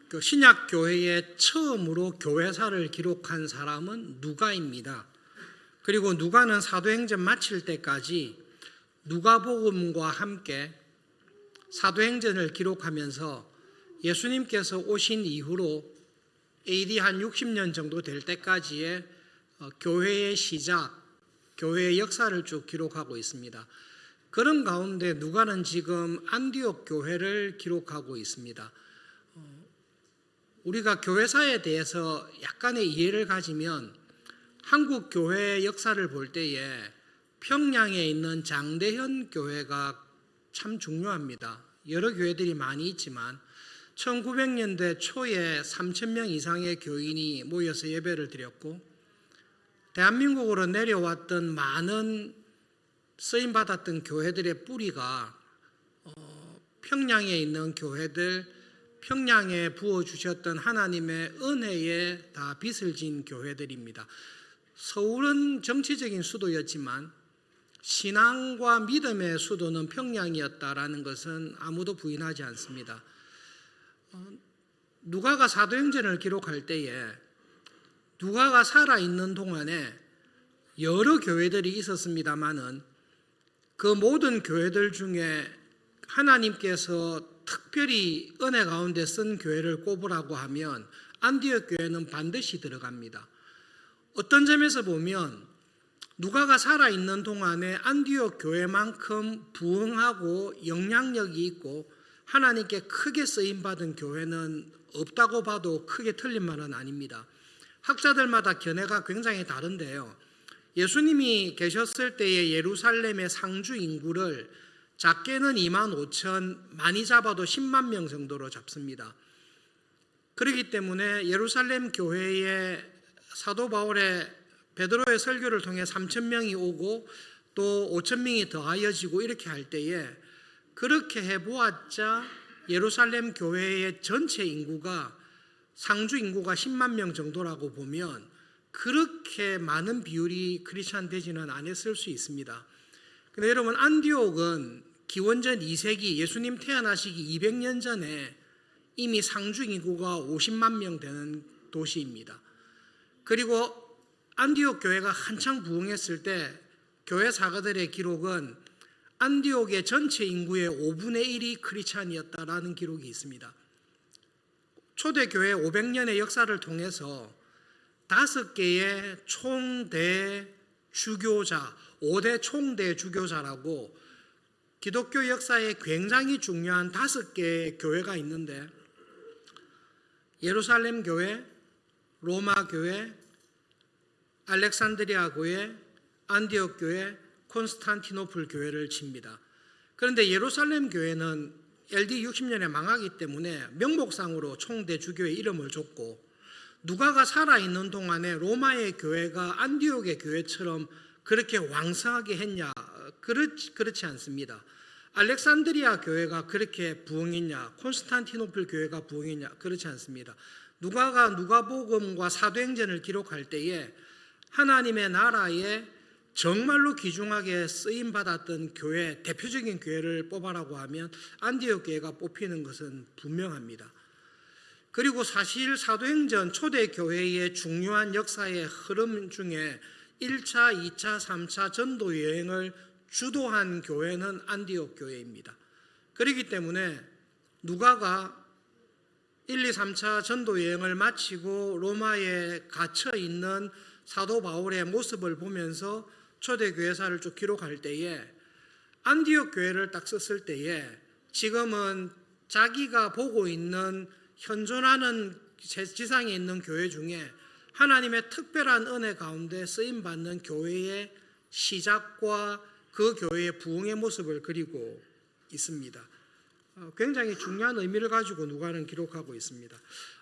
그 신약 교회에 처음으로 교회사를 기록한 사람은 누가입니다. 그리고 누가는 사도행전 마칠 때까지 누가복음과 함께 사도행전을 기록하면서 예수님께서 오신 이후로 AD 한 60년 정도 될 때까지의 교회의 시작, 교회의 역사를 쭉 기록하고 있습니다. 그런 가운데 누가는 지금 안디옥 교회를 기록하고 있습니다. 우리가 교회사에 대해서 약간의 이해를 가지면 한국 교회의 역사를 볼 때에 평양에 있는 장대현 교회가 참 중요합니다. 여러 교회들이 많이 있지만 1900년대 초에 3,000명 이상의 교인이 모여서 예배를 드렸고 대한민국으로 내려왔던 많은 쓰임받았던 교회들의 뿌리가 평양에 있는 교회들, 평양에 부어주셨던 하나님의 은혜에 다 빚을 진 교회들입니다. 서울은 정치적인 수도였지만 신앙과 믿음의 수도는 평양이었다라는 것은 아무도 부인하지 않습니다. 누가가 사도행전을 기록할 때에 누가가 살아있는 동안에 여러 교회들이 있었습니다마는 그 모든 교회들 중에 하나님께서 특별히 은혜 가운데 쓴 교회를 꼽으라고 하면 안디옥 교회는 반드시 들어갑니다. 어떤 점에서 보면 누가가 살아있는 동안에 안디옥 교회만큼 부흥하고 영향력이 있고 하나님께 크게 쓰임받은 교회는 없다고 봐도 크게 틀린 말은 아닙니다. 학자들마다 견해가 굉장히 다른데요. 예수님이 계셨을 때의 예루살렘의 상주 인구를 작게는 25,000, 많이 잡아도 10만 명 정도로 잡습니다. 그렇기 때문에 예루살렘 교회에 사도 바울의 베드로의 설교를 통해 3,000명이 오고 또 5,000명이 더하여지고 이렇게 할 때에 그렇게 해보았자 예루살렘 교회의 전체 인구가 상주 인구가 10만 명 정도라고 보면 그렇게 많은 비율이 크리스찬 되지는 않았을 수 있습니다. 근데 여러분 안디옥은 기원전 2세기 예수님 태어나시기 200년 전에 이미 상주 인구가 50만 명 되는 도시입니다. 그리고 안디옥 교회가 한창 부흥했을 때 교회 사가들의 기록은 안디옥의 전체 인구의 5분의 1이 크리스찬이었다라는 기록이 있습니다. 초대교회 500년의 역사를 통해서 5개의 총대 주교자, 5대 총대 주교자라고 기독교 역사에 굉장히 중요한 5개의 교회가 있는데 예루살렘 교회, 로마 교회, 알렉산드리아 교회, 안디옥 교회, 콘스탄티노플 교회를 칩니다. 그런데 예루살렘 교회는 LD 60년에 망하기 때문에 명목상으로 총대 주교의 이름을 줬고 누가가 살아있는 동안에 로마의 교회가 안디옥의 교회처럼 그렇게 왕성하게 했냐? 그렇지 않습니다. 알렉산드리아 교회가 그렇게 부흥했냐? 콘스탄티노플 교회가 부흥했냐? 그렇지 않습니다. 누가가 누가복음과 사도행전을 기록할 때에 하나님의 나라에 정말로 귀중하게 쓰임받았던 교회, 대표적인 교회를 뽑아라고 하면 안디옥 교회가 뽑히는 것은 분명합니다. 그리고 사실 사도행전 초대교회의 중요한 역사의 흐름 중에 1차, 2차, 3차 전도 여행을 주도한 교회는 안디옥 교회입니다. 그렇기 때문에 누가가 1, 2, 3차 전도 여행을 마치고 로마에 갇혀 있는 사도 바울의 모습을 보면서 초대교회사를 쭉 기록할 때에 안디옥 교회를 딱 썼을 때에 지금은 자기가 보고 있는 현존하는 지상에 있는 교회 중에 하나님의 특별한 은혜 가운데 쓰임받는 교회의 시작과 그 교회의 부흥의 모습을 그리고 있습니다. 굉장히 중요한 의미를 가지고 누가는 기록하고 있습니다.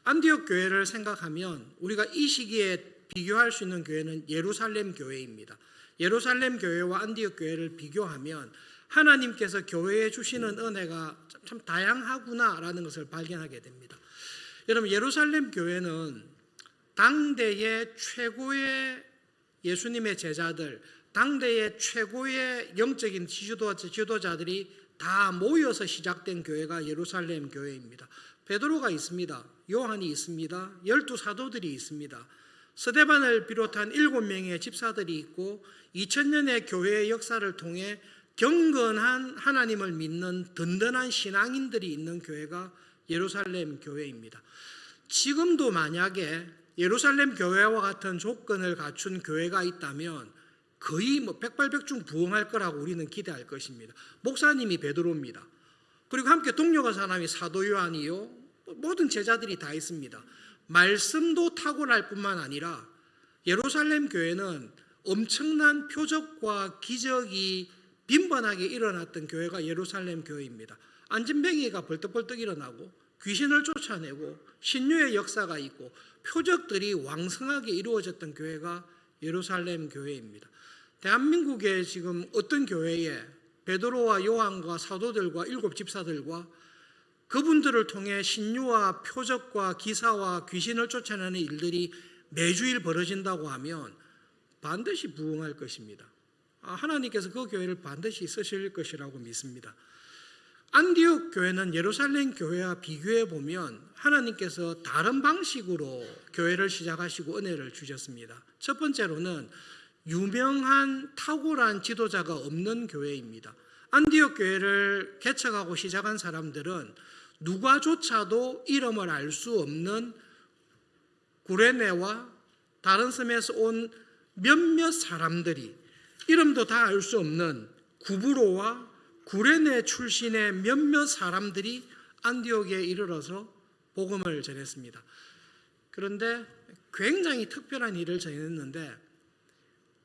안디옥 교회를 생각하면 우리가 이 시기에 비교할 수 있는 교회는 예루살렘 교회입니다. 예루살렘 교회와 안디옥 교회를 비교하면 하나님께서 교회에 주시는 은혜가 참 다양하구나라는 것을 발견하게 됩니다. 여러분 예루살렘 교회는 당대의 최고의 예수님의 제자들, 당대의 최고의 영적인 지도자들이 다 모여서 시작된 교회가 예루살렘 교회입니다. 베드로가 있습니다. 요한이 있습니다. 12사도들이 있습니다. 스데반을 비롯한 7명의 집사들이 있고 2000년의 교회의 역사를 통해 경건한 하나님을 믿는 든든한 신앙인들이 있는 교회가 예루살렘 교회입니다. 지금도 만약에 예루살렘 교회와 같은 조건을 갖춘 교회가 있다면 거의 백발백중 부흥할 거라고 우리는 기대할 것입니다. 목사님이 베드로입니다. 그리고 함께 동료가 사람이 사도 요한이요, 모든 제자들이 다 있습니다. 말씀도 탁월할 뿐만 아니라 예루살렘 교회는 엄청난 표적과 기적이 빈번하게 일어났던 교회가 예루살렘 교회입니다. 안진뱅이가 벌떡벌떡 일어나고 귀신을 쫓아내고 신유의 역사가 있고 표적들이 왕성하게 이루어졌던 교회가 예루살렘 교회입니다. 대한민국에 지금 어떤 교회에 베드로와 요한과 사도들과 7집사들과 그분들을 통해 신유와 표적과 기사와 귀신을 쫓아내는 일들이 매주일 벌어진다고 하면 반드시 부흥할 것입니다. 하나님께서 그 교회를 반드시 쓰실 것이라고 믿습니다. 안디옥 교회는 예루살렘 교회와 비교해 보면 하나님께서 다른 방식으로 교회를 시작하시고 은혜를 주셨습니다. 첫 번째로는 유명한 탁월한 지도자가 없는 교회입니다. 안디옥 교회를 개척하고 시작한 사람들은 누가조차도 이름을 알 수 없는 구레네와 다른 섬에서 온 몇몇 사람들이, 이름도 다 알 수 없는 구브로와 구레네 출신의 몇몇 사람들이 안디옥에 이르러서 복음을 전했습니다. 그런데 굉장히 특별한 일을 전했는데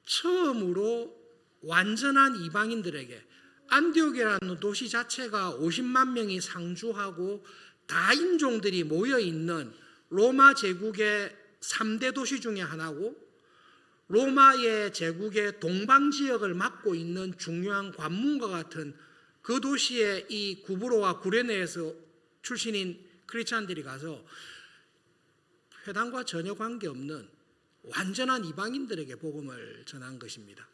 처음으로 완전한 이방인들에게, 안디옥이라는 도시 자체가 50만 명이 상주하고 다인종들이 모여있는 로마 제국의 3대 도시 중에 하나고 로마의 제국의 동방지역을 맡고 있는 중요한 관문과 같은 그 도시에 이 구브로와 구레네에서 출신인 크리스찬들이 가서 회당과 전혀 관계없는 완전한 이방인들에게 복음을 전한 것입니다.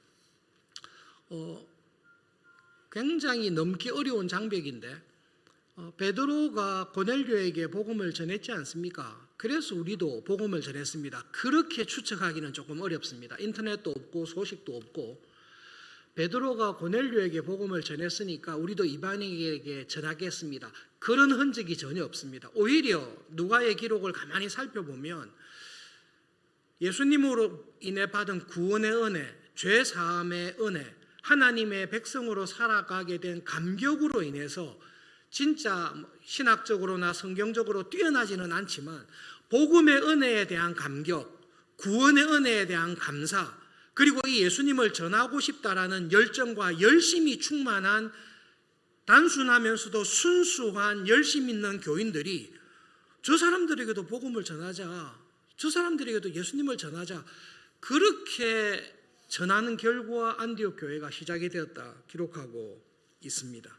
굉장히 넘기 어려운 장벽인데 베드로가 고넬료에게 복음을 전했지 않습니까? 그래서 우리도 복음을 전했습니다. 그렇게 추측하기는 조금 어렵습니다. 인터넷도 없고 소식도 없고 베드로가 고넬료에게 복음을 전했으니까 우리도 이방인에게 전하겠습니다. 그런 흔적이 전혀 없습니다. 오히려 누가의 기록을 가만히 살펴보면 예수님으로 인해 받은 구원의 은혜, 죄 사함의 은혜, 하나님의 백성으로 살아가게 된 감격으로 인해서 진짜 신학적으로나 성경적으로 뛰어나지는 않지만 복음의 은혜에 대한 감격, 구원의 은혜에 대한 감사, 그리고 이 예수님을 전하고 싶다라는 열정과 열심이 충만한 단순하면서도 순수한 열심 있는 교인들이 저 사람들에게도 복음을 전하자, 저 사람들에게도 예수님을 전하자, 그렇게 전하는 결과 안디옥 교회가 시작이 되었다 기록하고 있습니다.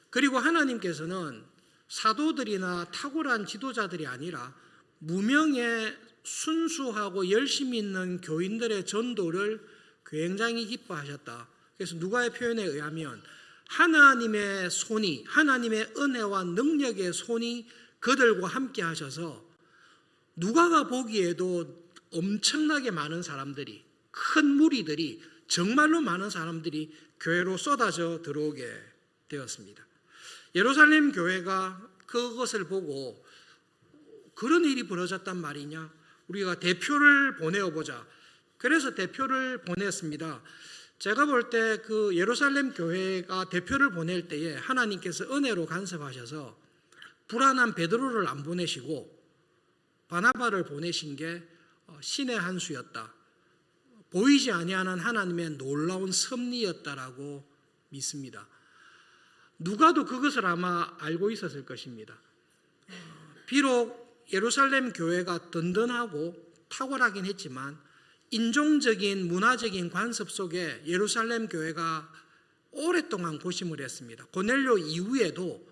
그리고 하나님께서는 사도들이나 탁월한 지도자들이 아니라 무명의 순수하고 열심 있는 교인들의 전도를 굉장히 기뻐하셨다. 그래서 누가의 표현에 의하면 하나님의 손이, 하나님의 은혜와 능력의 손이 그들과 함께 하셔서 누가가 보기에도 엄청나게 많은 사람들이, 큰 무리들이, 정말로 많은 사람들이 교회로 쏟아져 들어오게 되었습니다. 예루살렘 교회가 그것을 보고 그런 일이 벌어졌단 말이냐, 우리가 대표를 보내어보자. 그래서 대표를 보냈습니다. 제가 볼 때 그 예루살렘 교회가 대표를 보낼 때에 하나님께서 은혜로 간섭하셔서 불안한 베드로를 안 보내시고 바나바를 보내신 게 신의 한 수였다, 보이지 아니하는 하나님의 놀라운 섭리였다라고 믿습니다. 누가도 그것을 아마 알고 있었을 것입니다. 비록 예루살렘 교회가 든든하고 탁월하긴 했지만 인종적인 문화적인 관습 속에 예루살렘 교회가 오랫동안 고심을 했습니다. 고넬료 이후에도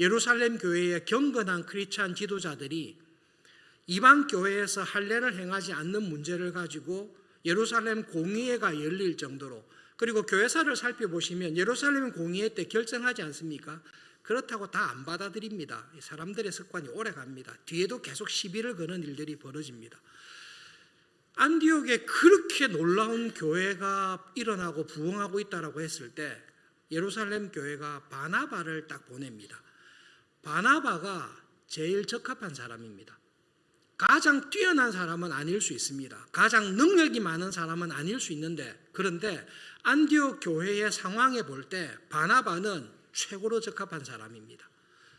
예루살렘 교회의 경건한 크리스찬 지도자들이 이방 교회에서 할례를 행하지 않는 문제를 가지고 예루살렘 공의회가 열릴 정도로, 그리고 교회사를 살펴보시면 예루살렘 공의회 때 결정하지 않습니까? 그렇다고 다 안 받아들입니다. 사람들의 습관이 오래 갑니다. 뒤에도 계속 시비를 거는 일들이 벌어집니다. 안디옥에 그렇게 놀라운 교회가 일어나고 부흥하고 있다라고 했을 때 예루살렘 교회가 바나바를 딱 보냅니다. 바나바가 제일 적합한 사람입니다. 가장 뛰어난 사람은 아닐 수 있습니다. 가장 능력이 많은 사람은 아닐 수 있는데, 그런데 안디옥 교회의 상황에 볼 때 바나바는 최고로 적합한 사람입니다.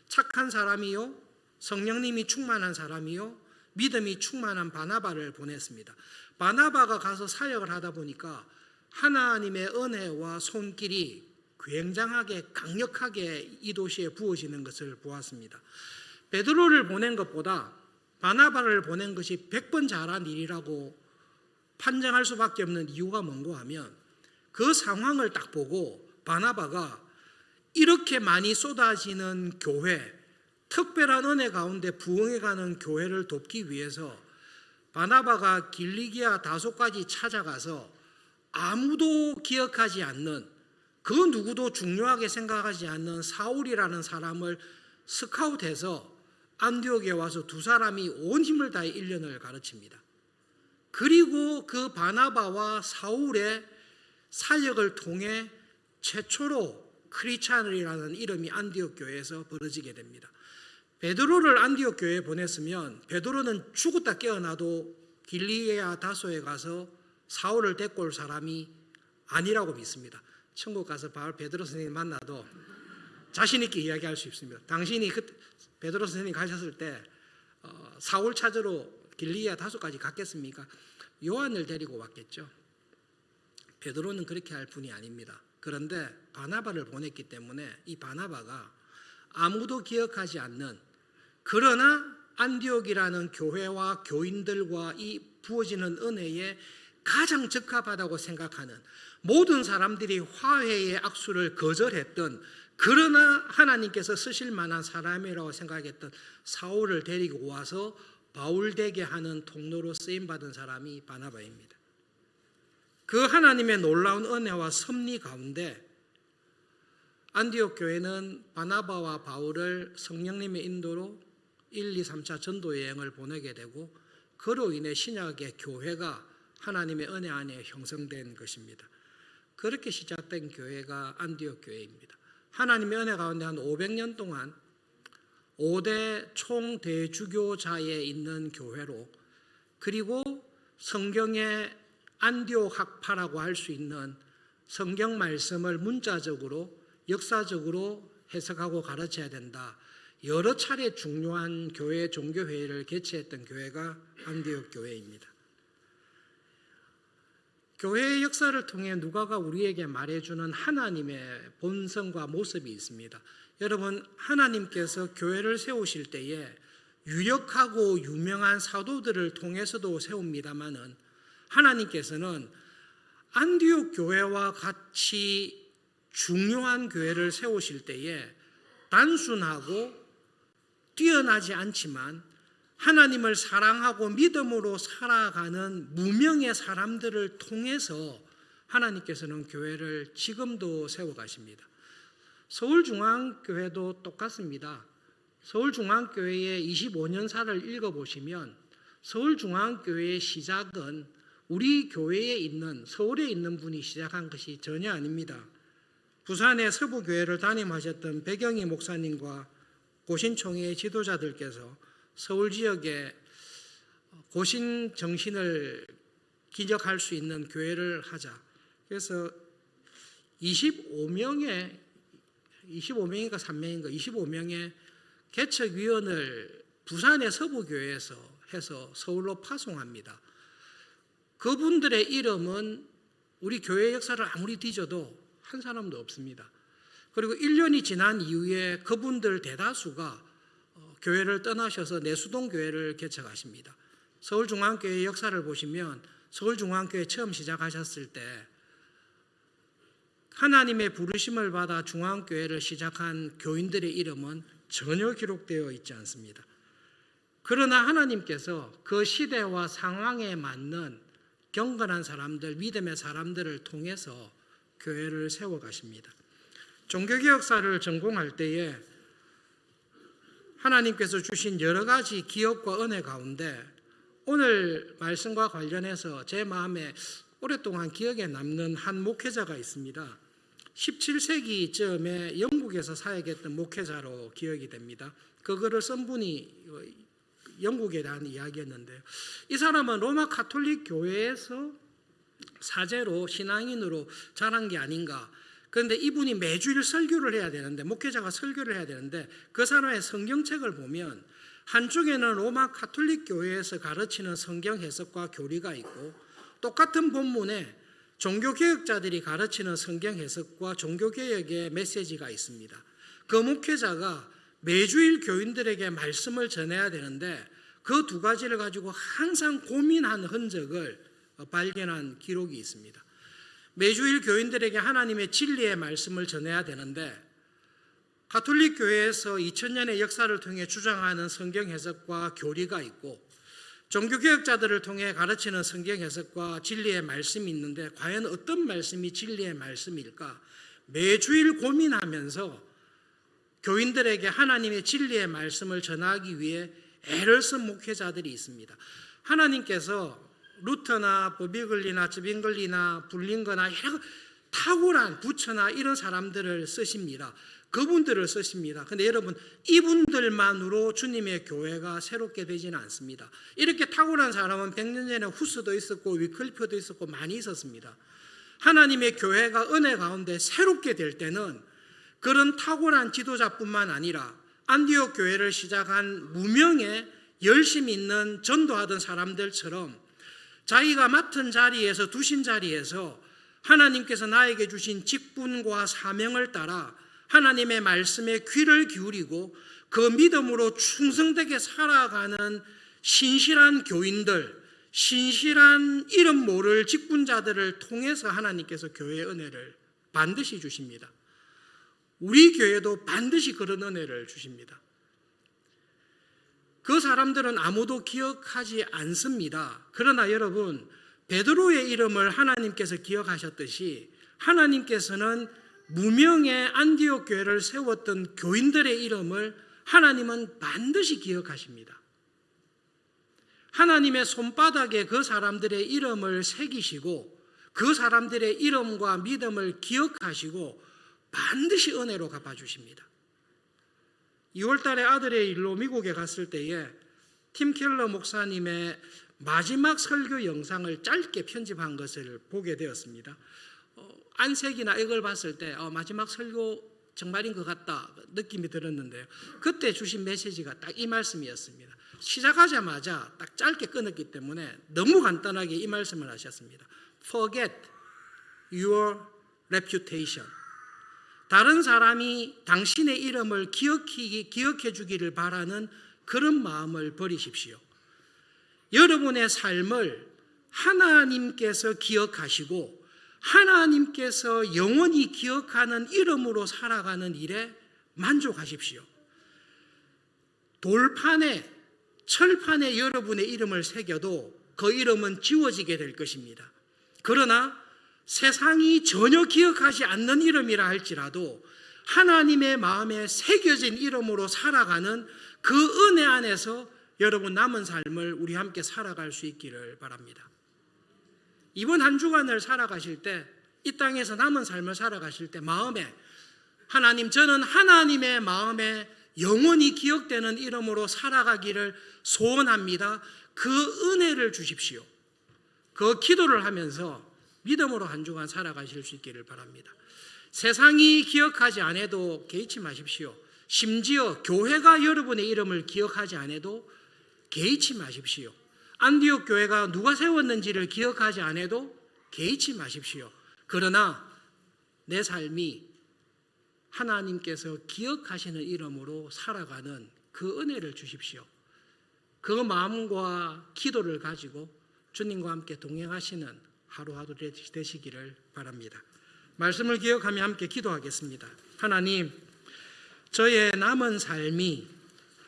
착한 사람이요, 성령님이 충만한 사람이요, 믿음이 충만한 바나바를 보냈습니다. 바나바가 가서 사역을 하다 보니까 하나님의 은혜와 손길이 굉장하게 강력하게 이 도시에 부어지는 것을 보았습니다. 베드로를 보낸 것보다 바나바를 보낸 것이 100번 잘한 일이라고 판정할 수밖에 없는 이유가 뭔고 하면, 그 상황을 딱 보고 바나바가 이렇게 많이 쏟아지는 교회, 특별한 은혜 가운데 부흥해가는 교회를 돕기 위해서 바나바가 길리기아 다소까지 찾아가서 아무도 기억하지 않는, 그 누구도 중요하게 생각하지 않는 사울이라는 사람을 스카웃해서 안디옥에 와서 두 사람이 온 힘을 다해 1년을 가르칩니다. 그리고 그 바나바와 사울의 사역을 통해 최초로 크리스찬이라는 이름이 안디옥 교회에서 벌어지게 됩니다. 베드로를 안디옥 교회에 보냈으면 베드로는 죽었다 깨어나도 길리기아 다소에 가서 사울을 데리고 올 사람이 아니라고 믿습니다. 천국 가서 베드로 선생님 만나도 자신 있게 이야기할 수 있습니다. 당신이 베드로 선생님 가셨을 때 사울 찾으러 길리기아 다소까지 갔겠습니까? 요한을 데리고 왔겠죠. 베드로는 그렇게 할 분이 아닙니다. 그런데 바나바를 보냈기 때문에 이 바나바가 아무도 기억하지 않는, 그러나 안디옥이라는 교회와 교인들과 이 부어지는 은혜에 가장 적합하다고 생각하는, 모든 사람들이 화해의 악수를 거절했던, 그러나 하나님께서 쓰실 만한 사람이라고 생각했던 사울을 데리고 와서 바울되게 하는 통로로 쓰임받은 사람이 바나바입니다. 그 하나님의 놀라운 은혜와 섭리 가운데 안디옥 교회는 바나바와 바울을 성령님의 인도로 1, 2, 3차 전도 여행을 보내게 되고, 그로 인해 신약의 교회가 하나님의 은혜 안에 형성된 것입니다. 그렇게 시작된 교회가 안디옥 교회입니다. 하나님의 은혜 가운데 한 500년 동안 5대 총대주교자에 있는 교회로, 그리고 성경의 안디옥 학파라고 할 수 있는 성경 말씀을 문자적으로 역사적으로 해석하고 가르쳐야 된다, 여러 차례 중요한 교회 종교회의를 개최했던 교회가 안디옥 교회입니다. 교회의 역사를 통해 누가가 우리에게 말해주는 하나님의 본성과 모습이 있습니다. 여러분, 하나님께서 교회를 세우실 때에 유력하고 유명한 사도들을 통해서도 세웁니다마는, 하나님께서는 안디옥 교회와 같이 중요한 교회를 세우실 때에 단순하고 뛰어나지 않지만 하나님을 사랑하고 믿음으로 살아가는 무명의 사람들을 통해서 하나님께서는 교회를 지금도 세워가십니다. 서울중앙교회도 똑같습니다. 서울중앙교회의 25년사를 읽어보시면 서울중앙교회의 시작은 우리 교회에 있는, 서울에 있는 분이 시작한 것이 전혀 아닙니다. 부산의 서부교회를 담임하셨던 백영희 목사님과 고신총회의 지도자들께서 서울 지역에 고신 정신을 기적할 수 있는 교회를 하자. 그래서 25명인가 3명인가 25명의 개척위원을 부산의 서부교회에서 해서 서울로 파송합니다. 그분들의 이름은 우리 교회 역사를 아무리 뒤져도 한 사람도 없습니다. 그리고 1년이 지난 이후에 그분들 대다수가 교회를 떠나셔서 내수동교회를 개척하십니다. 서울중앙교회 역사를 보시면 서울중앙교회 처음 시작하셨을 때 하나님의 부르심을 받아 중앙교회를 시작한 교인들의 이름은 전혀 기록되어 있지 않습니다. 그러나 하나님께서 그 시대와 상황에 맞는 경건한 사람들, 믿음의 사람들을 통해서 교회를 세워가십니다. 종교개혁사를 전공할 때에 하나님께서 주신 여러 가지 기업과 은혜 가운데 오늘 말씀과 관련해서 제 마음에 오랫동안 기억에 남는 한 목회자가 있습니다. 17세기쯤에 영국에서 사역했던 목회자로 기억이 됩니다. 그 글을 쓴 분이 영국에 대한 이야기였는데요. 이 사람은 로마 가톨릭 교회에서 사제로 신앙인으로 자란 게 아닌가. 그런데 이분이 매주일 설교를 해야 되는데, 목회자가 설교를 해야 되는데, 그 사람의 성경책을 보면 한쪽에는 로마 가톨릭 교회에서 가르치는 성경 해석과 교리가 있고, 똑같은 본문에 종교개혁자들이 가르치는 성경 해석과 종교개혁의 메시지가 있습니다. 그 목회자가 매주일 교인들에게 말씀을 전해야 되는데 그 두 가지를 가지고 항상 고민한 흔적을 발견한 기록이 있습니다. 매주일 교인들에게 하나님의 진리의 말씀을 전해야 되는데 가톨릭 교회에서 2000년의 역사를 통해 주장하는 성경 해석과 교리가 있고 종교개혁자들을 통해 가르치는 성경 해석과 진리의 말씀이 있는데 과연 어떤 말씀이 진리의 말씀일까? 매주일 고민하면서 교인들에게 하나님의 진리의 말씀을 전하기 위해 애를 쓴 목회자들이 있습니다. 하나님께서 루터나 버비글리나 즈빙글리나 불링거나 여러 탁월한 부처나 이런 사람들을 쓰십니다. 그분들을 쓰십니다. 근데 여러분, 이분들만으로 주님의 교회가 새롭게 되지는 않습니다. 이렇게 탁월한 사람은 100년 전에 후스도 있었고 위클리프도 있었고 많이 있었습니다. 하나님의 교회가 은혜 가운데 새롭게 될 때는 그런 탁월한 지도자뿐만 아니라 안디옥 교회를 시작한 무명의 열심히 있는 전도하던 사람들처럼 자기가 맡은 자리에서, 두신 자리에서 하나님께서 나에게 주신 직분과 사명을 따라 하나님의 말씀에 귀를 기울이고 그 믿음으로 충성되게 살아가는 신실한 교인들, 신실한 이름 모를 직분자들을 통해서 하나님께서 교회의 은혜를 반드시 주십니다. 우리 교회도 반드시 그런 은혜를 주십니다. 그 사람들은 아무도 기억하지 않습니다. 그러나 여러분, 베드로의 이름을 하나님께서 기억하셨듯이 하나님께서는 무명의 안디옥 교회를 세웠던 교인들의 이름을 하나님은 반드시 기억하십니다. 하나님의 손바닥에 그 사람들의 이름을 새기시고 그 사람들의 이름과 믿음을 기억하시고 반드시 은혜로 갚아주십니다. 2월 달에 아들의 일로 미국에 갔을 때에 팀 켈러 목사님의 마지막 설교 영상을 짧게 편집한 것을 보게 되었습니다. 안색이나 이걸 봤을 때 마지막 설교 정말인 것 같다 느낌이 들었는데요. 그때 주신 메시지가 딱 이 말씀이었습니다. 시작하자마자 딱 짧게 끊었기 때문에 너무 간단하게 이 말씀을 하셨습니다. Forget your reputation. 다른 사람이 당신의 이름을 기억해 주기를 바라는 그런 마음을 버리십시오. 여러분의 삶을 하나님께서 기억하시고 하나님께서 영원히 기억하는 이름으로 살아가는 일에 만족하십시오. 돌판에, 철판에 여러분의 이름을 새겨도 그 이름은 지워지게 될 것입니다. 그러나 세상이 전혀 기억하지 않는 이름이라 할지라도 하나님의 마음에 새겨진 이름으로 살아가는 그 은혜 안에서 여러분 남은 삶을 우리 함께 살아갈 수 있기를 바랍니다. 이번 한 주간을 살아가실 때, 이 땅에서 남은 삶을 살아가실 때 마음에 하나님, 저는 하나님의 마음에 영원히 기억되는 이름으로 살아가기를 소원합니다. 그 은혜를 주십시오. 그 기도를 하면서 믿음으로 한 주간 살아가실 수 있기를 바랍니다. 세상이 기억하지 않아도 개의치 마십시오. 심지어 교회가 여러분의 이름을 기억하지 않아도 개의치 마십시오. 안디옥 교회가 누가 세웠는지를 기억하지 않아도 개의치 마십시오. 그러나 내 삶이 하나님께서 기억하시는 이름으로 살아가는 그 은혜를 주십시오. 그 마음과 기도를 가지고 주님과 함께 동행하시는 하루하루 되시기를 바랍니다. 말씀을 기억하며 함께 기도하겠습니다. 하나님, 저의 남은 삶이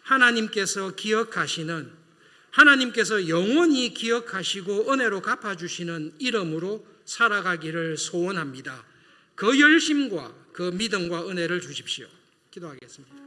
하나님께서 기억하시는, 하나님께서 영원히 기억하시고 은혜로 갚아주시는 이름으로 살아가기를 소원합니다. 그 열심과 그 믿음과 은혜를 주십시오. 기도하겠습니다.